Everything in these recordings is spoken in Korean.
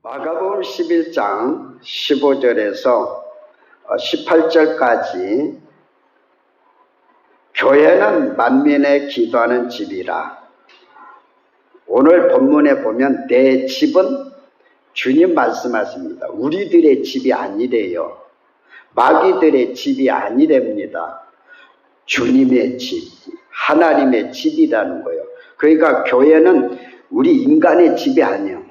마가복음 11장 15절에서 18절까지 교회는 만민의 기도하는 집이라. 오늘 본문에 보면 내 집은 주님 말씀하십니다. 우리들의 집이 아니래요. 마귀들의 집이 아니랍니다. 주님의 집, 하나님의 집이라는 거예요. 그러니까 교회는 우리 인간의 집이 아니에요.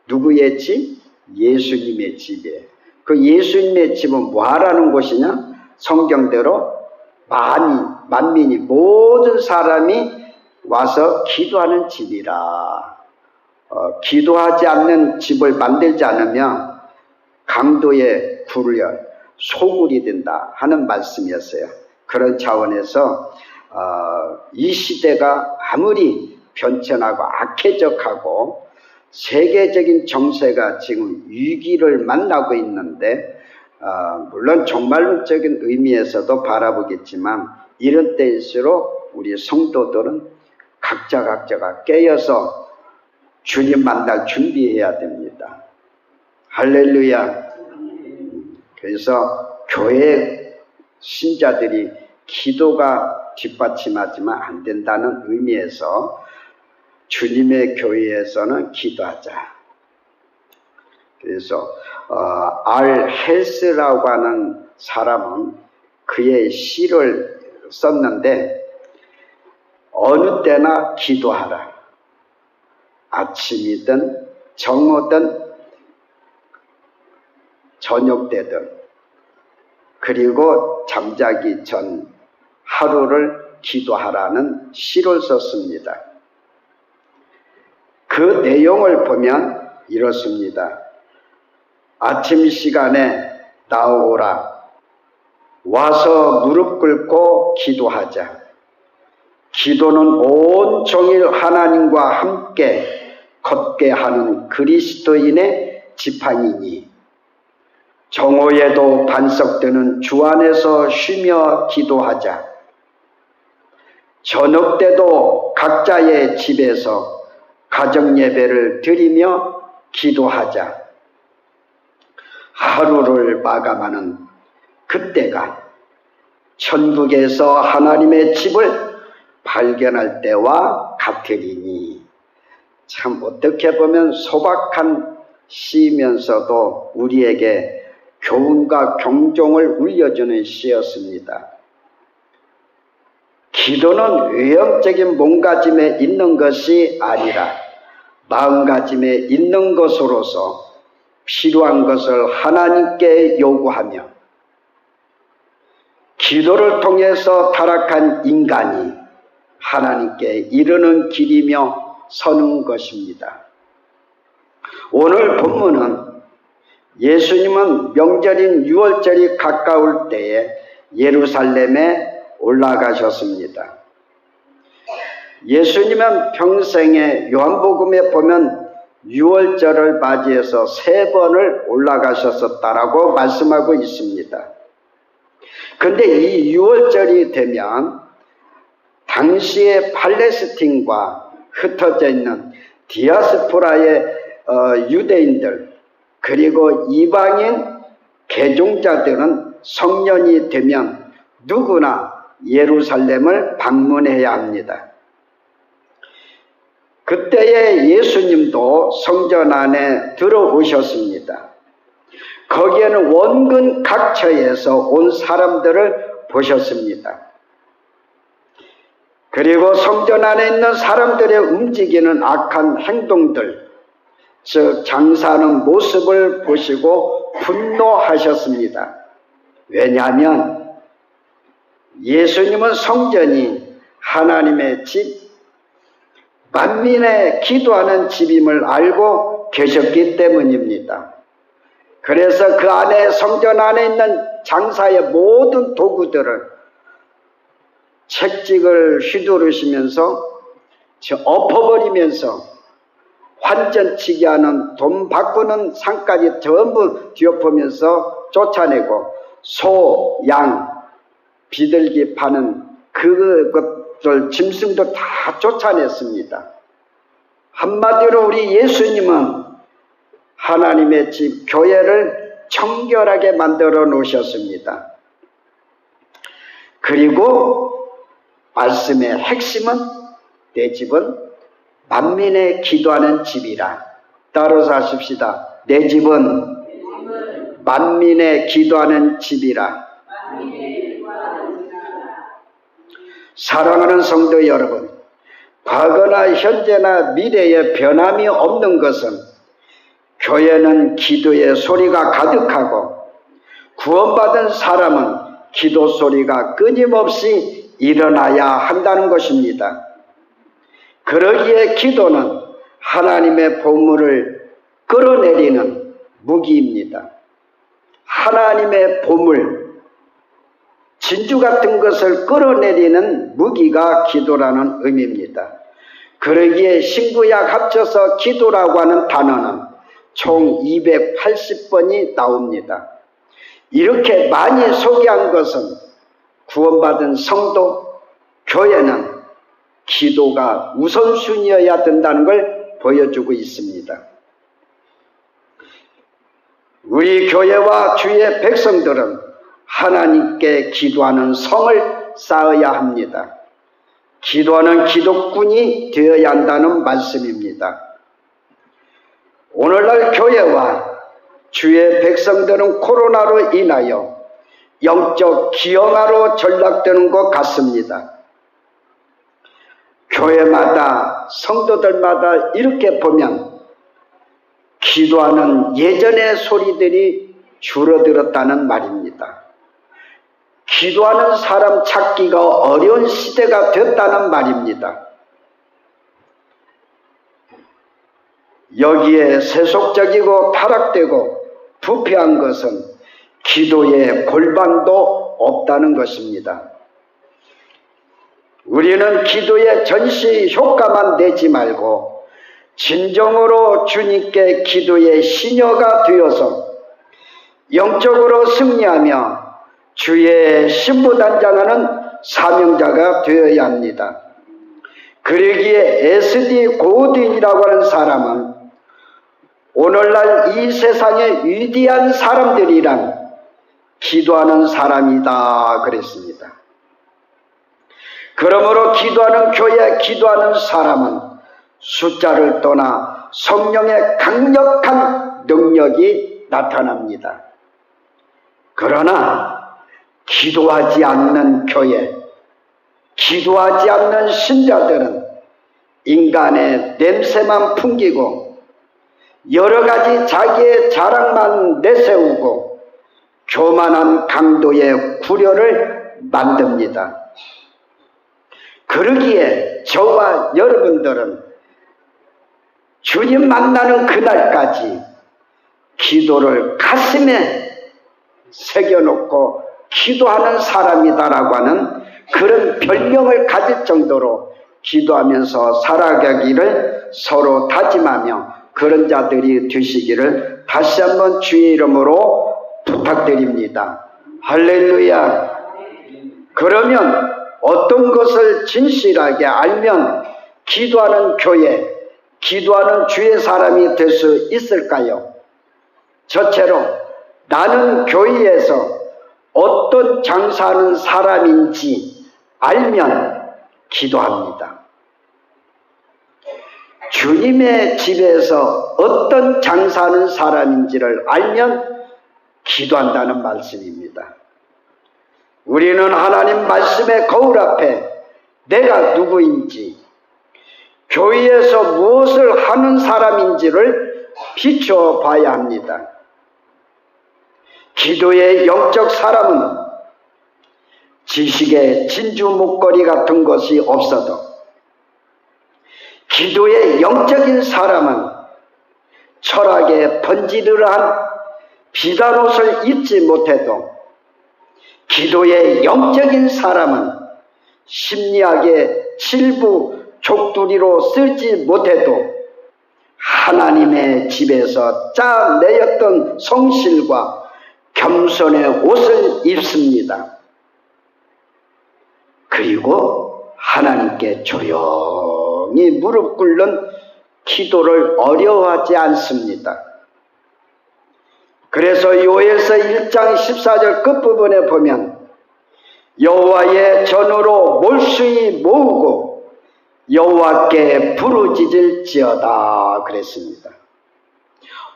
누구의 집? 예수님의 집이에요. 그 예수님의 집은 뭐 하라는 곳이냐? 성경대로 만민이 모든 사람이 와서 기도하는 집이라. 기도하지 않는 집을 만들지 않으면 강도에 굴려 소굴이 된다 하는 말씀이었어요. 그런 차원에서 이 시대가 아무리 변천하고 악해적하고 세계적인 정세가 지금 위기를 만나고 있는데 물론 종말론적인 의미에서도 바라보겠지만 이런 때일수록 우리 성도들은 각자가 깨어서 주님 만날 준비해야 됩니다. 할렐루야. 그래서 교회 신자들이 기도가 뒷받침하지만 안 된다는 의미에서 주님의 교회에서는 기도하자. 그래서 알 헬스라고 하는 사람은 그의 시를 썼는데 어느 때나 기도하라. 아침이든 정오든 저녁 때든 그리고 잠자기 전 하루를 기도하라는 시를 썼습니다. 그 내용을 보면 이렇습니다. 아침 시간에 나오라. 와서 무릎 꿇고 기도하자. 기도는 온종일 하나님과 함께 걷게 하는 그리스도인의 지팡이니 정오에도 반석되는 주 안에서 쉬며 기도하자. 저녁 때도 각자의 집에서 가정 예배를 드리며 기도하자. 하루를 마감하는 그때가 천국에서 하나님의 집을 발견할 때와 같으리니. 참 어떻게 보면 소박한 시면서도 우리에게 교훈과 경종을 울려주는 시였습니다. 기도는 외형적인 몸가짐에 있는 것이 아니라 마음가짐에 있는 것으로서 필요한 것을 하나님께 요구하며 기도를 통해서 타락한 인간이 하나님께 이르는 길이며 서는 것입니다. 오늘 본문은 예수님은 명절인 유월절이 가까울 때에 예루살렘에 올라가셨습니다. 예수님은 평생에 요한복음에 보면 유월절을 맞이해서 3번을 올라가셨었다라고 말씀하고 있습니다. 그런데 이 유월절이 되면 당시의 팔레스틴과 흩어져 있는 디아스포라의 유대인들 그리고 이방인 개종자들은 성년이 되면 누구나 예루살렘을 방문해야 합니다. 그때의 예수님도 성전 안에 들어오셨습니다. 거기에는 원근 각처에서 온 사람들을 보셨습니다. 그리고 성전 안에 있는 사람들의 움직이는 악한 행동들, 즉 장사하는 모습을 보시고 분노하셨습니다. 왜냐하면 예수님은 성전이 하나님의 집, 만민의 기도하는 집임을 알고 계셨기 때문입니다. 그래서 그 안에 성전 안에 있는 장사의 모든 도구들을 채찍을 휘두르시면서 엎어버리면서 환전치기 하는 돈 바꾸는 상까지 전부 뒤엎으면서 쫓아내고 소, 양, 비둘기 파는 그것들 짐승도 다 쫓아냈습니다. 한마디로 우리 예수님은 하나님의 집 교회를 청결하게 만들어 놓으셨습니다. 그리고 말씀의 핵심은 내 집은 만민의 기도하는 집이라. 따라서 하십시다. 내 집은 만민의 기도하는 집이라. 사랑하는 성도 여러분, 과거나 현재나 미래에 변함이 없는 것은 교회는 기도의 소리가 가득하고 구원받은 사람은 기도 소리가 끊임없이 일어나야 한다는 것입니다. 그러기에 기도는 하나님의 보물을 끌어내리는 무기입니다. 하나님의 보물, 진주 같은 것을 끌어내리는 무기가 기도라는 의미입니다. 그러기에 신구약 합쳐서 기도라고 하는 단어는 총 280번이 나옵니다. 이렇게 많이 소개한 것은 구원받은 성도, 교회는 기도가 우선순위여야 된다는 걸 보여주고 있습니다. 우리 교회와 주의 백성들은 하나님께 기도하는 성을 쌓아야 합니다. 기도하는 기독군이 되어야 한다는 말씀입니다. 오늘날 교회와 주의 백성들은 코로나로 인하여 영적 기형아로 전락되는 것 같습니다. 교회마다 성도들마다 이렇게 보면 기도하는 예전의 소리들이 줄어들었다는 말입니다. 기도하는 사람 찾기가 어려운 시대가 됐다는 말입니다. 여기에 세속적이고 타락되고 부패한 것은 기도의 골방도 없다는 것입니다. 우리는 기도의 전시 효과만 내지 말고 진정으로 주님께 기도의 시녀가 되어서 영적으로 승리하며 주의 신부단장하는 사명자가 되어야 합니다. 그러기에 SD 고든이라고 하는 사람은 오늘날 이 세상의 위대한 사람들이란 기도하는 사람이다 그랬습니다. 그러므로 기도하는 교회, 기도하는 사람은 숫자를 떠나 성령의 강력한 능력이 나타납니다. 그러나 기도하지 않는 교회, 기도하지 않는 신자들은 인간의 냄새만 풍기고 여러 가지 자기의 자랑만 내세우고 교만한 강도의 구려를 만듭니다. 그러기에 저와 여러분들은 주님 만나는 그날까지 기도를 가슴에 새겨놓고 기도하는 사람이다라고 하는 그런 별명을 가질 정도로 기도하면서 살아가기를 서로 다짐하며 그런 자들이 되시기를 다시 한번 주의 이름으로 부탁드립니다. 할렐루야. 그러면 어떤 것을 진실하게 알면 기도하는 교회, 기도하는 주의 사람이 될 수 있을까요? 첫째로 나는 교회에서 어떤 장사하는 사람인지 알면 기도합니다. 주님의 집에서 어떤 장사하는 사람인지를 알면 기도한다는 말씀입니다. 우리는 하나님 말씀의 거울 앞에 내가 누구인지, 교회에서 무엇을 하는 사람인지를 비춰봐야 합니다. 기도의 영적 사람은 지식의 진주 목걸이 같은 것이 없어도, 기도의 영적인 사람은 철학의 번지르르한 비단옷을 입지 못해도, 기도의 영적인 사람은 심리학의 칠부 족두리로 쓰지 못해도 하나님의 집에서 짜내었던 성실과 겸손의 옷을 입습니다. 그리고 하나님께 조용히 무릎 꿇는 기도를 어려워하지 않습니다. 그래서 요엘서 1장 14절 끝부분에 보면 여호와의 전으로 몰수히 모으고 여호와께 부르짖을지어다 그랬습니다.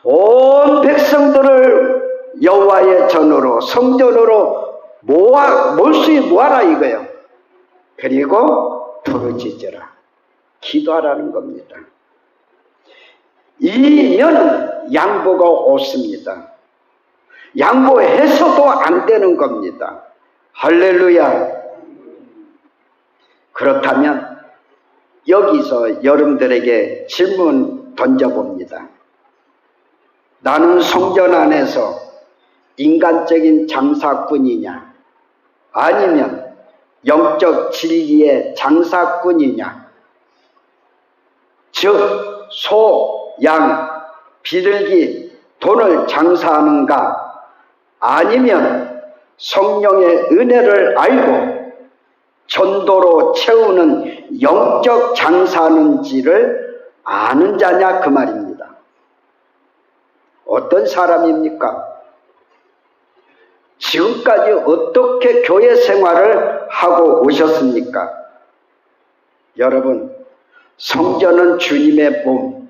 온 백성들을 여호와의 전으로 성전으로 몰수히 모아라 이거예요. 그리고 부르짖으라, 기도하라는 겁니다. 이면 양보가 없습니다. 양보해서도 안 되는 겁니다. 할렐루야. 그렇다면 여기서 여러분들에게 질문 던져봅니다. 나는 성전 안에서 인간적인 장사꾼이냐, 아니면 영적 진리의 장사꾼이냐, 즉 소, 양, 비둘기, 돈을 장사하는가, 아니면 성령의 은혜를 알고 전도로 채우는 영적 장사하는지를 아는 자냐 그 말입니다. 어떤 사람입니까? 지금까지 어떻게 교회 생활을 하고 오셨습니까? 여러분, 성전은 주님의 몸,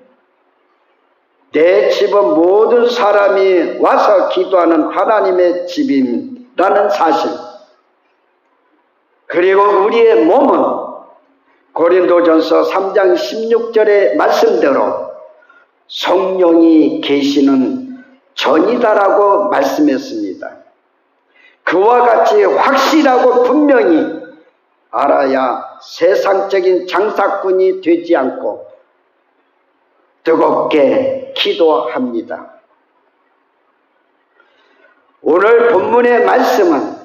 내 집은 모든 사람이 와서 기도하는 하나님의 집이라는 사실, 그리고 우리의 몸은 고린도전서 3장 16절의 말씀대로 성령이 계시는 전이다라고 말씀했습니다. 그와 같이 확실하고 분명히 알아야 세상적인 장사꾼이 되지 않고 뜨겁게 기도합니다. 오늘 본문의 말씀은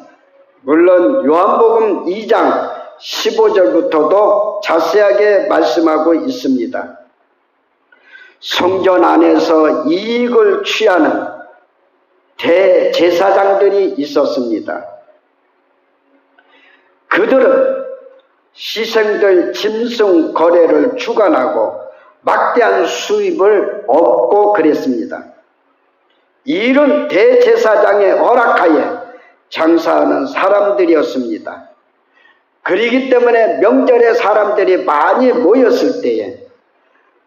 물론 요한복음 2장 15절부터도 자세하게 말씀하고 있습니다. 성전 안에서 이익을 취하는 대제사장들이 있었습니다. 그들은 시생들 짐승 거래를 주관하고 막대한 수입을 얻고 그랬습니다. 이런 대제사장의 허락하에 장사하는 사람들이었습니다. 그렇기 때문에 명절에 사람들이 많이 모였을 때에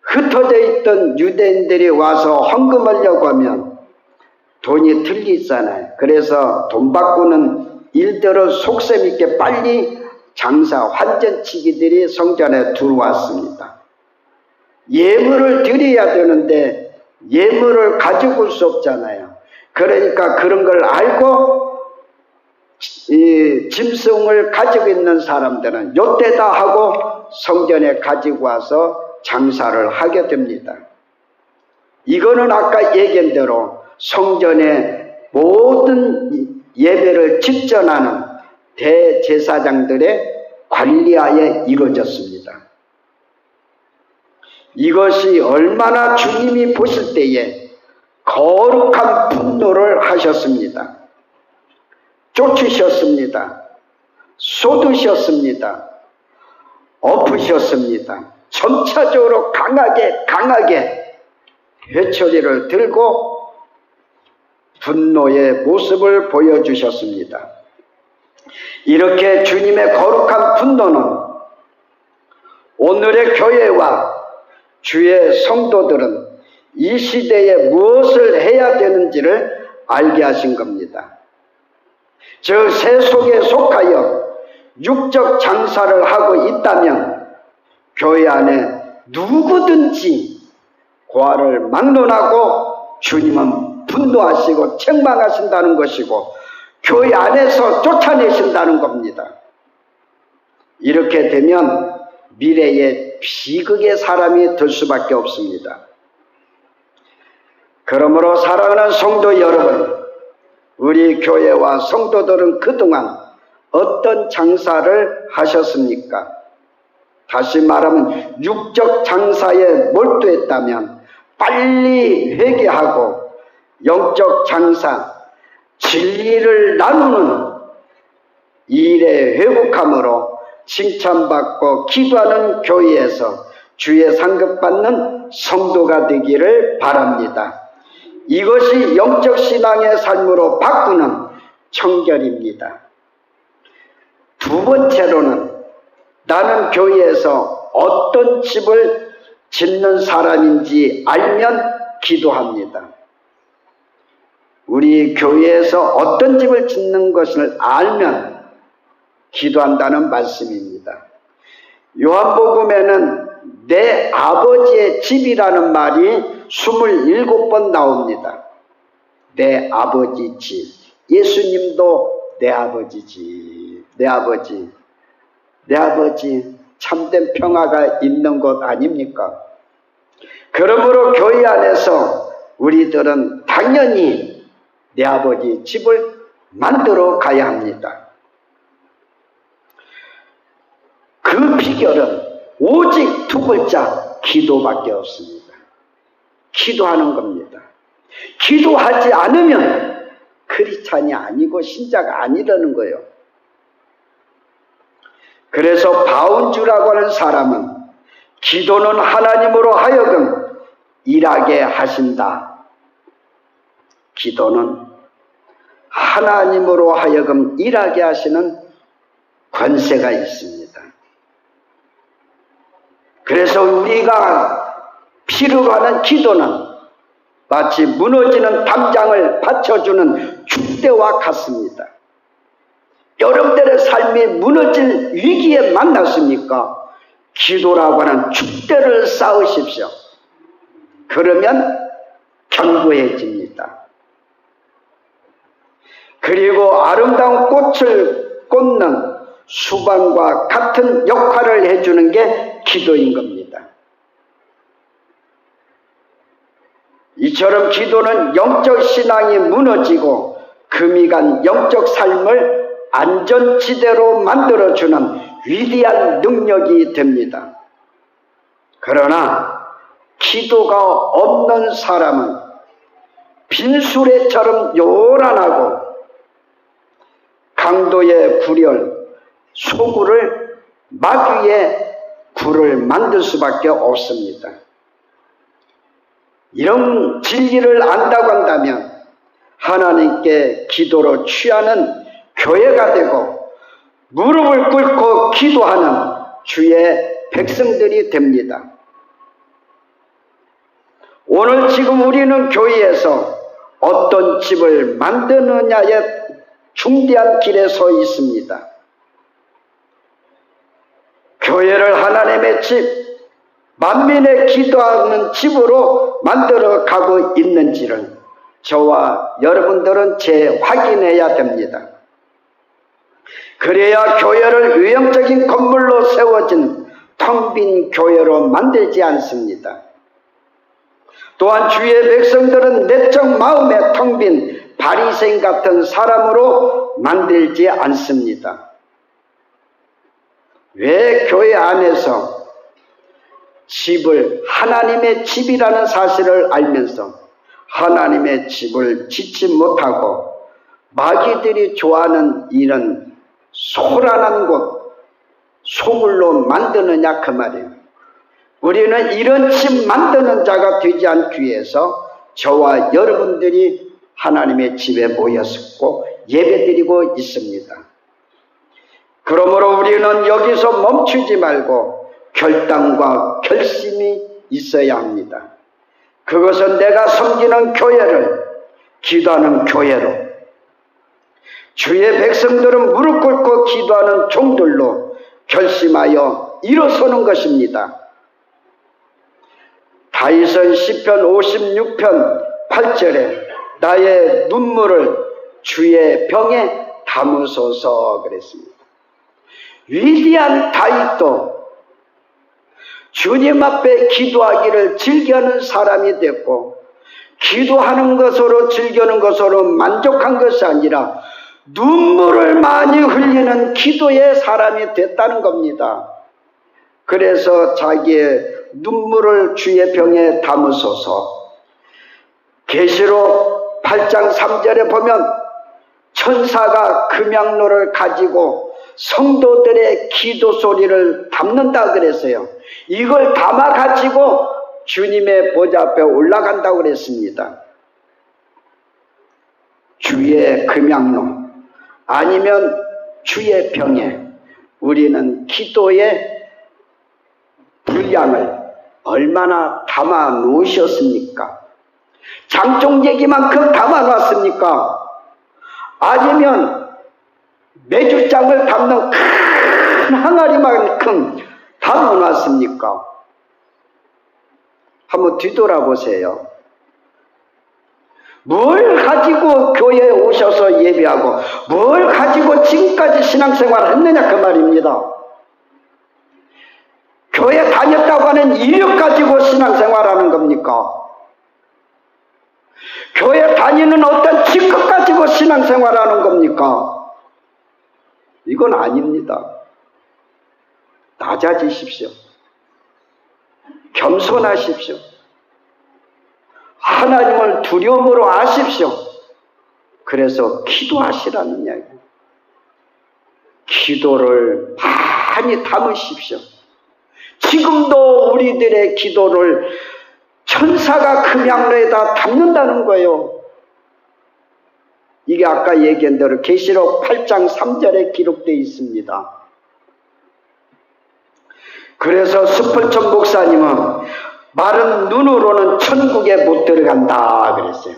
흩어져 있던 유대인들이 와서 헌금하려고 하면 돈이 들리잖아요. 그래서 돈 바꾸는 일들을 속셈 있게 빨리 장사 환전치기들이 성전에 들어왔습니다. 예물을 드려야 되는데 예물을 가지고 올 수 없잖아요. 그러니까 그런 걸 알고 이 짐승을 가지고 있는 사람들은 요때다 하고 성전에 가지고 와서 장사를 하게 됩니다. 이거는 아까 얘기한 대로 성전의 모든 예배를 집전하는 대제사장들의 관리하에 이루어졌습니다. 이것이 얼마나 주님이 보실 때에 거룩한 분노를 하셨습니다. 쫓으셨습니다. 쏟으셨습니다. 엎으셨습니다. 점차적으로 강하게 회초리를 들고 분노의 모습을 보여주셨습니다. 이렇게 주님의 거룩한 분노는 오늘의 교회와 주의 성도들은 이 시대에 무엇을 해야 되는지를 알게 하신 겁니다. 저 세속에 속하여 육적 장사를 하고 있다면 교회 안에 누구든지 고아를 막론하고 주님은 분노하시고 책망하신다는 것이고 교회 안에서 쫓아내신다는 겁니다. 이렇게 되면 미래에 비극의 사람이 될 수밖에 없습니다. 그러므로 사랑하는 성도 여러분, 우리 교회와 성도들은 그동안 어떤 장사를 하셨습니까? 다시 말하면 육적 장사에 몰두했다면 빨리 회개하고 영적 장사, 진리를 나누는 일에 회복함으로 칭찬받고 기도하는 교회에서 주의 상급받는 성도가 되기를 바랍니다. 이것이 영적 신앙의 삶으로 바꾸는 청결입니다. 두 번째로는 나는 교회에서 어떤 집을 짓는 사람인지 알면 기도합니다. 우리 교회에서 어떤 집을 짓는 것을 알면 기도한다는 말씀입니다. 요한복음에는 내 아버지의 집이라는 말이 27번 나옵니다. 내 아버지 집. 예수님도 내 아버지 집. 내 아버지. 내 아버지 참된 평화가 있는 곳 아닙니까? 그러므로 교회 안에서 우리들은 당연히 내 아버지 집을 만들어 가야 합니다. 그 비결은 오직 두 글자 기도밖에 없습니다. 기도하는 겁니다. 기도하지 않으면 크리스찬이 아니고 신자가 아니라는 거예요. 그래서 바운주라고 하는 사람은 기도는 하나님으로 하여금 일하게 하신다. 기도는 하나님으로 하여금 일하게 하시는 권세가 있습니다. 그래서 우리가 필요로 하는 기도는 마치 무너지는 담장을 받쳐주는 축대와 같습니다. 여러분들의 삶이 무너질 위기에 만났습니까? 기도라고 하는 축대를 쌓으십시오. 그러면 견고해집니다. 그리고 아름다운 꽃을 꽂는 수반과 같은 역할을 해주는 게 기도인 겁니다. 이처럼 기도는 영적 신앙이 무너지고 금이 간 영적 삶을 안전지대로 만들어주는 위대한 능력이 됩니다. 그러나 기도가 없는 사람은 빈수레처럼 요란하고 강도의 굴열, 소굴을 마귀의 굴을 만들 수밖에 없습니다. 이런 진리를 안다고 한다면 하나님께 기도로 취하는 교회가 되고 무릎을 꿇고 기도하는 주의 백성들이 됩니다. 오늘 지금 우리는 교회에서 어떤 집을 만드느냐에 중대한 길에 서 있습니다. 교회를 하나님의 집, 만민의 기도하는 집으로 만들어 가고 있는지를 저와 여러분들은 재확인해야 됩니다. 그래야 교회를 유형적인 건물로 세워진 텅 빈 교회로 만들지 않습니다. 또한 주의 백성들은 내적 마음에 텅 빈 바리새인 같은 사람으로 만들지 않습니다. 왜 교회 안에서 집을 하나님의 집이라는 사실을 알면서 하나님의 집을 짓지 못하고 마귀들이 좋아하는 이런 소란한 곳, 소굴로 만드느냐 그 말이에요. 우리는 이런 집 만드는 자가 되지 않기 위해서 저와 여러분들이 하나님의 집에 모였고 예배드리고 있습니다. 그러므로 우리는 여기서 멈추지 말고 결단과 결심이 있어야 합니다. 그것은 내가 섬기는 교회를 기도하는 교회로, 주의 백성들은 무릎 꿇고 기도하는 종들로 결심하여 일어서는 것입니다. 다윗은 시편 56편 8절에 나의 눈물을 주의 병에 담으소서 그랬습니다. 위대한 다윗도 주님 앞에 기도하기를 즐겨하는 사람이 됐고, 기도하는 것으로 즐기는 것으로 만족한 것이 아니라 눈물을 많이 흘리는 기도의 사람이 됐다는 겁니다. 그래서 자기의 눈물을 주의 병에 담으소서. 계시록 8장 3절에 보면 천사가 금양로를 가지고 성도들의 기도 소리를 담는다 그랬어요. 이걸 담아 가지고 주님의 보좌 앞에 올라간다고 그랬습니다. 주의 금양로 아니면 주의 병에 우리는 기도의 분량을 얼마나 담아 놓으셨습니까? 장종재기만큼 담아 놨습니까? 아니면 메주장을 담는 큰 항아리만큼 담아 놨습니까? 한번 뒤돌아보세요. 뭘 가지고 교회에 오셔서 예배하고 뭘 가지고 지금까지 신앙생활을 했느냐 그 말입니다. 교회 다녔다고 하는 이력 가지고 신앙생활하는 겁니까? 교회 다니는 어떤 직급 가지고 신앙생활하는 겁니까? 이건 아닙니다. 낮아지십시오. 겸손하십시오. 하나님을 두려움으로 아십시오. 그래서 기도하시라는 이야기. 기도를 많이 담으십시오. 지금도 우리들의 기도를 천사가 금양로에다 담는다는 거예요. 이게 아까 얘기한 대로 계시록 8장 3절에 기록되어 있습니다. 그래서 스펄전 목사님은 마른 눈으로는 천국에 못 들어간다 그랬어요.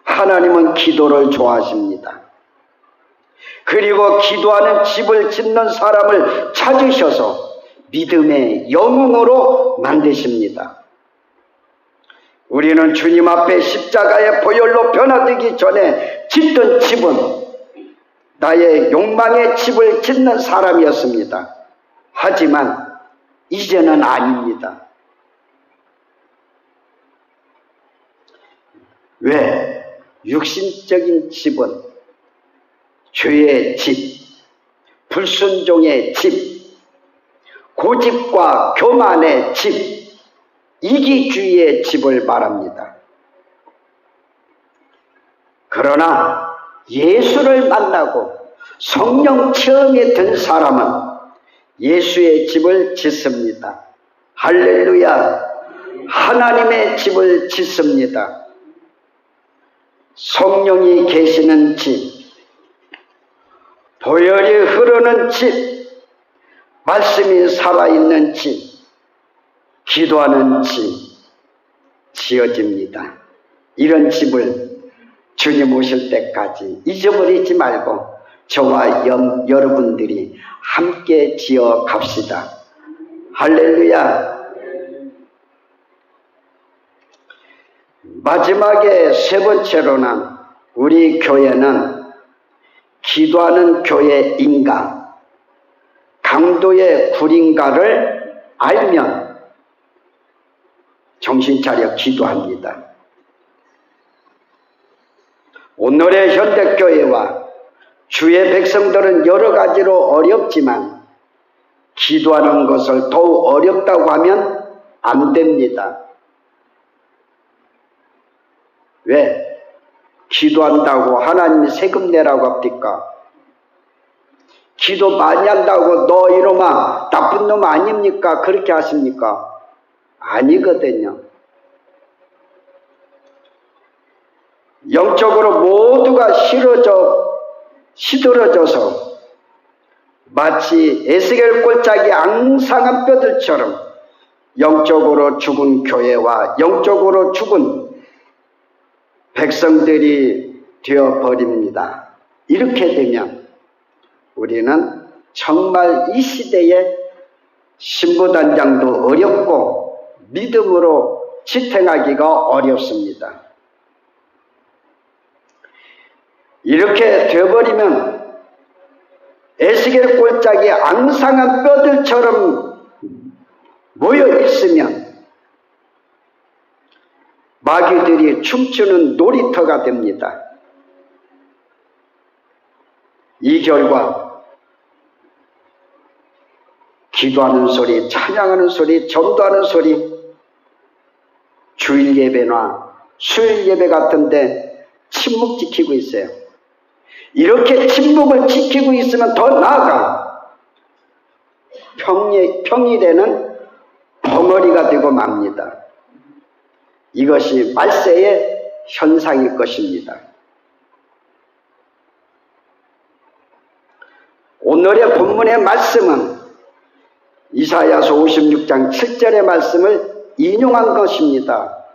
하나님은 기도를 좋아하십니다. 그리고 기도하는 집을 짓는 사람을 찾으셔서 믿음의 영웅으로 만드십니다. 우리는 주님 앞에 십자가의 보혈로 변화되기 전에 짓던 집은 나의 욕망의 집을 짓는 사람이었습니다. 하지만 이제는 아닙니다. 왜? 육신적인 집은 죄의 집, 불순종의 집, 고집과 교만의 집, 이기주의의 집을 말합니다. 그러나 예수를 만나고 성령 체험이 된 사람은 예수의 집을 짓습니다. 할렐루야! 하나님의 집을 짓습니다. 성령이 계시는 집, 보혈이 흐르는 집, 말씀이 살아있는 집, 기도하는 집 지어집니다. 이런 집을 주님 오실 때까지 잊어버리지 말고 저와 여러분들이 함께 지어 갑시다. 할렐루야. 마지막에 세 번째로는 우리 교회는 기도하는 교회인가 강도의 굴인가를 알면 정신 차려 기도합니다. 오늘의 현대교회와 주의 백성들은 여러 가지로 어렵지만 기도하는 것을 더욱 어렵다고 하면 안 됩니다. 왜? 기도한다고 하나님이 세금 내라고 합니까? 기도 많이 한다고 너 이놈아 나쁜 놈 아닙니까? 그렇게 하십니까? 아니거든요. 영적으로 모두가 시들어져서 마치 에스겔 꼴짝이 앙상한 뼈들처럼 영적으로 죽은 교회와 영적으로 죽은 백성들이 되어버립니다. 이렇게 되면 우리는 정말 이 시대에 신부단장도 어렵고 믿음으로 지탱하기가 어렵습니다. 이렇게 되어버리면 에스겔 꼴짝이 앙상한 뼈들처럼 모여 있으면 마귀들이 춤추는 놀이터가 됩니다. 이 결과 기도하는 소리, 찬양하는 소리, 전도하는 소리, 주일 예배나 수요일 예배 같은데 침묵 지키고 있어요. 이렇게 침묵을 지키고 있으면 더 나아가 평일에는 벙어리가 되고 맙니다. 이것이 말세의 현상일 것입니다. 오늘의 본문의 말씀은 이사야서 56장 7절의 말씀을 인용한 것입니다.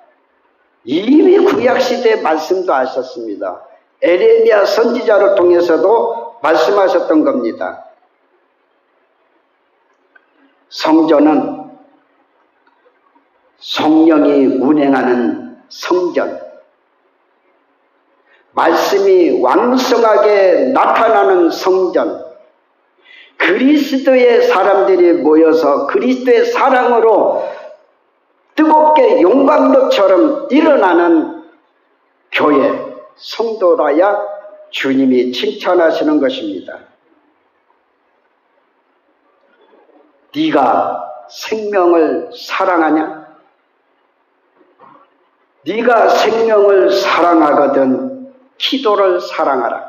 이미 구약시대의 말씀도 하셨습니다. 에레미야 선지자를 통해서도 말씀하셨던 겁니다. 성전은 성령이 운행하는 성전, 말씀이 왕성하게 나타나는 성전, 그리스도의 사람들이 모여서 그리스도의 사랑으로 뜨겁게 용광로처럼 일어나는 교회, 성도라야 주님이 칭찬하시는 것입니다. 네가 생명을 사랑하냐? 네가 생명을 사랑하거든 기도를 사랑하라.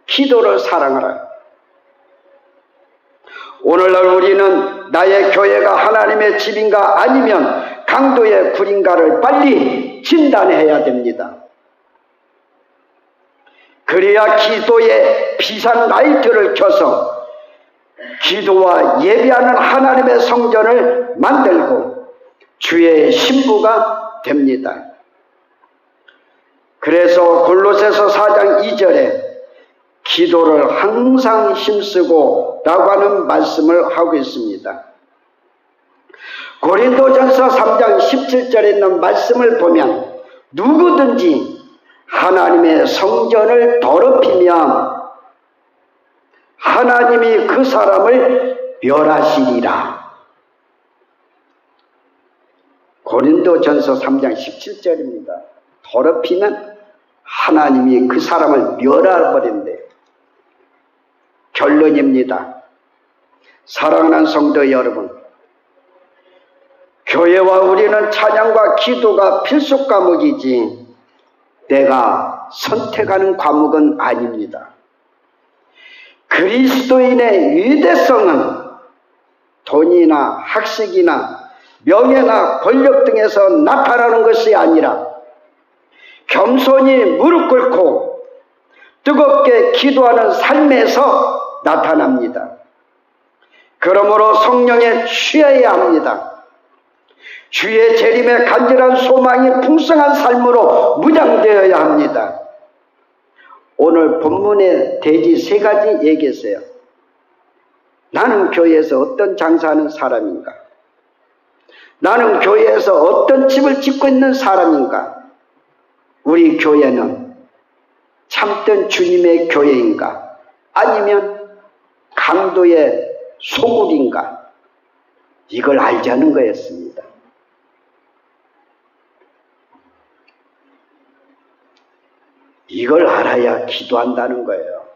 기도를 사랑하라. 오늘날 우리는 나의 교회가 하나님의 집인가 아니면 강도의 굴인가를 빨리 진단해야 됩니다. 그래야 기도의 비상 라이트를 켜서 기도와 예배하는 하나님의 성전을 만들고 주의 신부가 됩니다. 그래서 골로새서 4장 2절에 기도를 항상 힘쓰고 라고 하는 말씀을 하고 있습니다. 고린도전서 3장 17절에 있는 말씀을 보면 누구든지 하나님의 성전을 더럽히면 하나님이 그 사람을 멸하시리라. 고린도전서 3장 17절입니다. 더럽히면 하나님이 그 사람을 멸해버린대요. 결론입니다. 사랑하는 성도 여러분, 교회와 우리는 찬양과 기도가 필수 과목이지 내가 선택하는 과목은 아닙니다. 그리스도인의 위대성은 돈이나 학식이나 명예나 권력 등에서 나타나는 것이 아니라 겸손히 무릎 꿇고 뜨겁게 기도하는 삶에서 나타납니다. 그러므로 성령에 취해야 합니다. 주의 재림에 간절한 소망이 풍성한 삶으로 무장되어야 합니다. 오늘 본문에 대지 3가지 얘기했어요. 나는 교회에서 어떤 장사하는 사람인가? 나는 교회에서 어떤 집을 짓고 있는 사람인가? 우리 교회는 참된 주님의 교회인가? 아니면 강도의 소굴인가? 이걸 알자는 거였습니다. 이걸 알아야 기도한다는 거예요.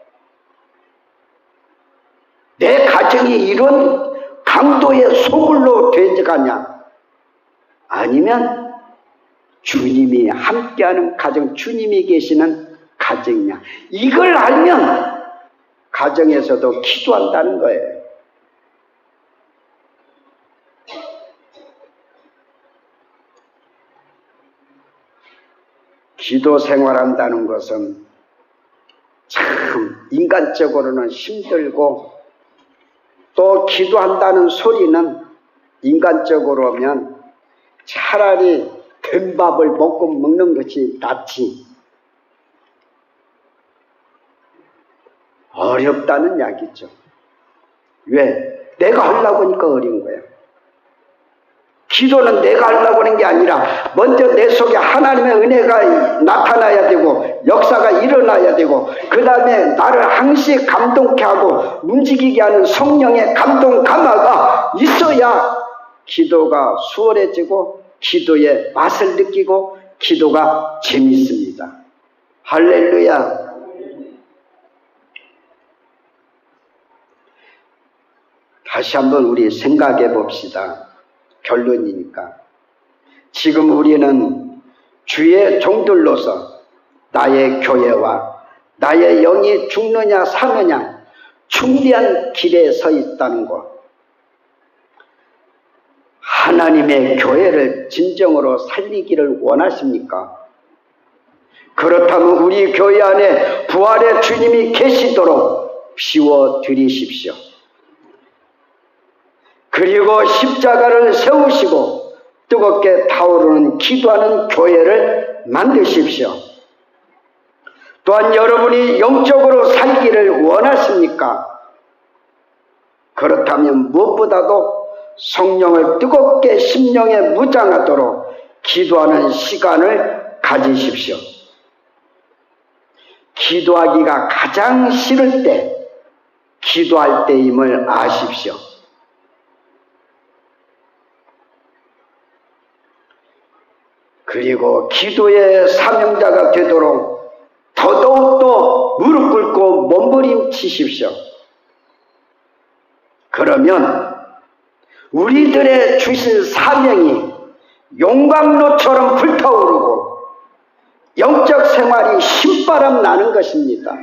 내 가정이 이런 강도의 소굴로 되어가냐? 아니면 주님이 함께하는 가정, 주님이 계시는 가정이냐? 이걸 알면 가정에서도 기도한다는 거예요. 기도 생활한다는 것은 참 인간적으로는 힘들고 또 기도한다는 소리는 인간적으로 하면 차라리 된 밥을 먹고 먹는 것이 낫지. 어렵다는 이야기죠. 왜? 내가 하려고 하니까 어려운 거야. 기도는 내가 하려고 하는 게 아니라 먼저 내 속에 하나님의 은혜가 나타나야 되고 역사가 일어나야 되고 그 다음에 나를 항시 감동케 하고 움직이게 하는 성령의 감동 감화가 있어야 기도가 수월해지고 기도의 맛을 느끼고 기도가 재밌습니다. 할렐루야. 다시 한번 우리 생각해 봅시다. 결론이니까. 지금 우리는 주의 종들로서 나의 교회와 나의 영이 죽느냐 사느냐 중대한 길에 서 있다는 것. 하나님의 교회를 진정으로 살리기를 원하십니까? 그렇다면 우리 교회 안에 부활의 주님이 계시도록 비워드리십시오. 그리고 십자가를 세우시고 뜨겁게 타오르는 기도하는 교회를 만드십시오. 또한 여러분이 영적으로 살기를 원하십니까? 그렇다면 무엇보다도 성령을 뜨겁게 심령에 무장하도록 기도하는 시간을 가지십시오. 기도하기가 가장 싫을 때 기도할 때임을 아십시오. 그리고 기도의 사명자가 되도록 더더욱 또 무릎 꿇고 몸부림치십시오. 그러면 우리들의 주신 사명이 용광로처럼 불타오르고 영적 생활이 신바람 나는 것입니다.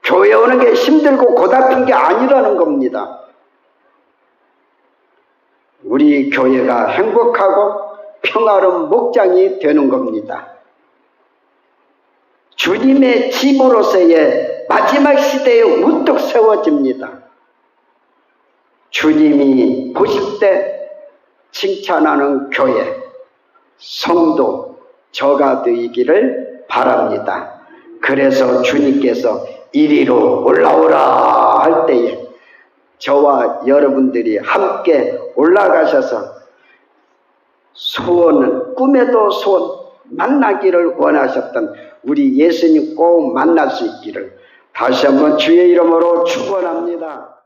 교회 오는 게 힘들고 고달픈 게 아니라는 겁니다. 우리 교회가 행복하고 평화로운 목장이 되는 겁니다. 주님의 집으로서의 마지막 시대에 우뚝 세워집니다. 주님이 보실 때 칭찬하는 교회, 성도, 저가 되기를 바랍니다. 그래서 주님께서 이리로 올라오라 할 때에 저와 여러분들이 함께 올라가셔서 소원은 꿈에도 소원 만나기를 원하셨던 우리 예수님 꼭 만날 수 있기를 다시 한번 주의 이름으로 축원합니다.